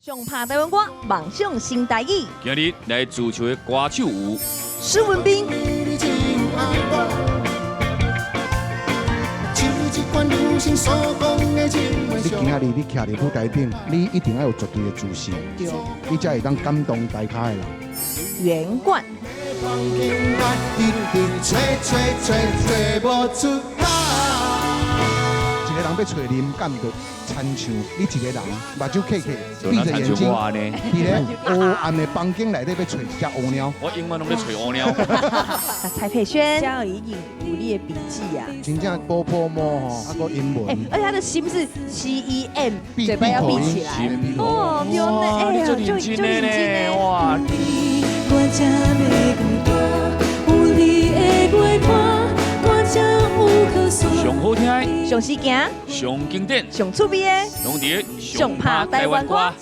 上拍台湾歌，梦想新台语。今日来自唱的歌手有施文彬、你今仔日你徛伫舞台顶，你一定要有绝对的自信，你才会当感动台下的人。袁冠、一个人要找灵感，就参像你一个人，目睭闭起，闭着眼睛，我呢？伫咧黑暗的房间内底要找一只乌鸟。我永远拢在找乌鸟。蔡佩轩，江怡颖努力的笔记呀，真正波波摸吼，啊个英文。而且他的心是 CEM， 闭嘴巴要闭起来。哦，有呢，哎呀，就认真呢，哇！上好听、上时行、上经典、上趣味的，拢伫上拍台湾歌。